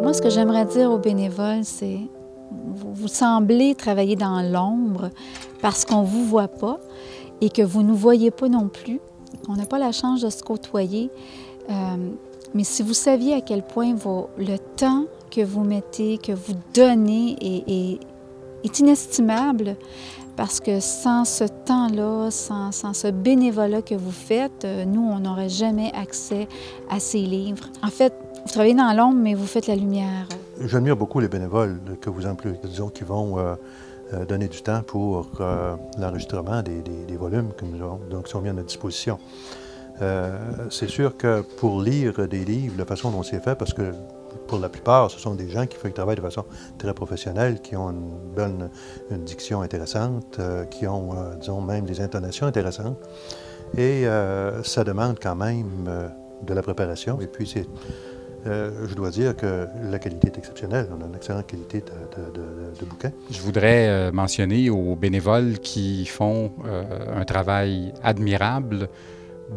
Moi, ce que j'aimerais dire aux bénévoles, c'est vous semblez travailler dans l'ombre parce qu'on ne vous voit pas et que vous ne nous voyez pas non plus. On n'a pas la chance de se côtoyer. Mais si vous saviez à quel point le temps que vous mettez, que vous donnez est inestimable, parce que sans ce temps-là, sans ce bénévolat que vous faites, nous, on n'aurait jamais accès à ces livres. En fait, vous travaillez dans l'ombre, mais vous faites la lumière. J'admire beaucoup les bénévoles que vous employez, disons, qui vont donner du temps pour l'enregistrement des volumes qui sont mis à notre disposition. C'est sûr que pour lire des livres, la façon dont c'est fait, parce que pour la plupart, ce sont des gens qui travaillent de façon très professionnelle, qui ont une diction intéressante, qui ont, disons, même des intonations intéressantes. Et ça demande quand même de la préparation. Et puis, je dois dire que la qualité est exceptionnelle. On a une excellente qualité de bouquins. Je voudrais mentionner aux bénévoles qui font un travail admirable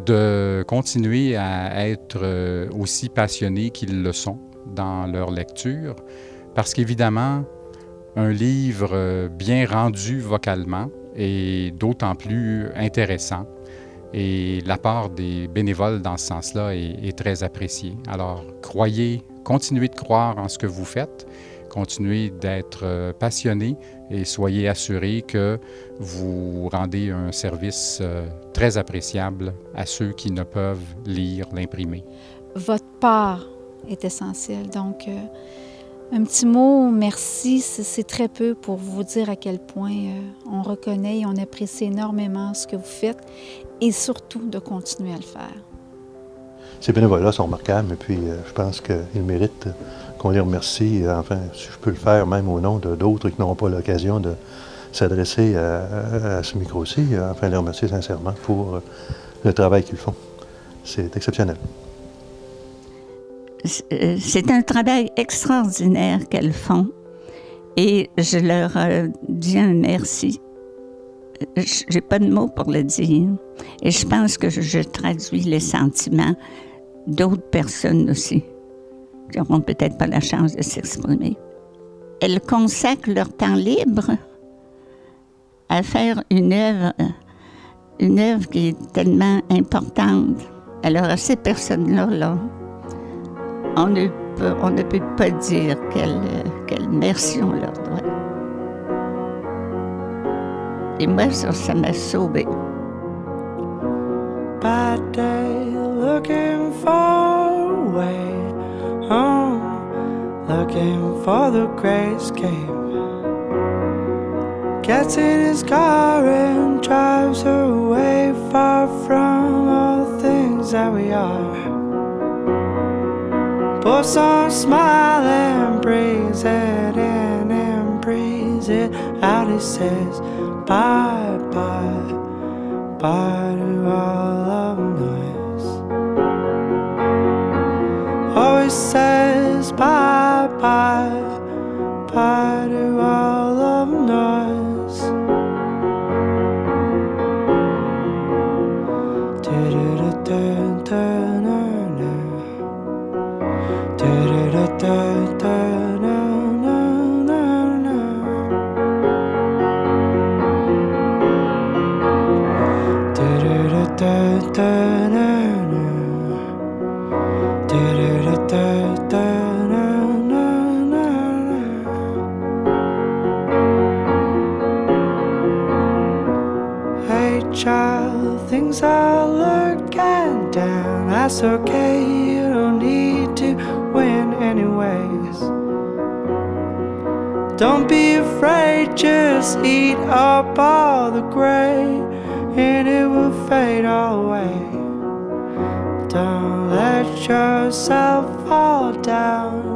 de continuer à être aussi passionnés qu'ils le sont dans leur lecture, parce qu'évidemment, un livre bien rendu vocalement est d'autant plus intéressant et l'apport des bénévoles dans ce sens-là est très apprécié. Alors, continuez de croire en ce que vous faites, continuez d'être passionné et soyez assurés que vous rendez un service très appréciable à ceux qui ne peuvent lire l'imprimé. Votre part est essentielle. Donc, un petit mot, merci, c'est très peu pour vous dire à quel point on reconnaît et on apprécie énormément ce que vous faites et surtout de continuer à le faire. Ces bénévoles-là sont remarquables et puis je pense qu'ils méritent qu'on les remercie. Enfin, si je peux le faire même au nom d'autres qui n'auront pas l'occasion de s'adresser à ce micro-ci, enfin les remercier sincèrement pour le travail qu'ils font. C'est exceptionnel. C'est un travail extraordinaire qu'elles font et je leur dis un merci. J'ai pas de mots pour le dire et je pense que je traduis les sentiments d'autres personnes aussi qui n'auront peut-être pas la chance de s'exprimer. Elles consacrent leur temps libre à faire une œuvre qui est tellement importante. Alors à ces personnes-là, on ne peut pas dire quel merci on leur doit. Et moi, ça m'a sauvée. Bad day, looking for a way home, looking for the grayscape. Gets in his car and drives away, far from all the things that we are. Puts on a smile and breathes it in and breathes it out. He says, bye, bye, bye to all of noise. Always says, bye, bye, bye to all of noise. Hey child, things are looking down. That's okay, you don't need to win anyways. Don't be afraid, just eat up all the gray and it will fade all away. Don't let yourself fall down.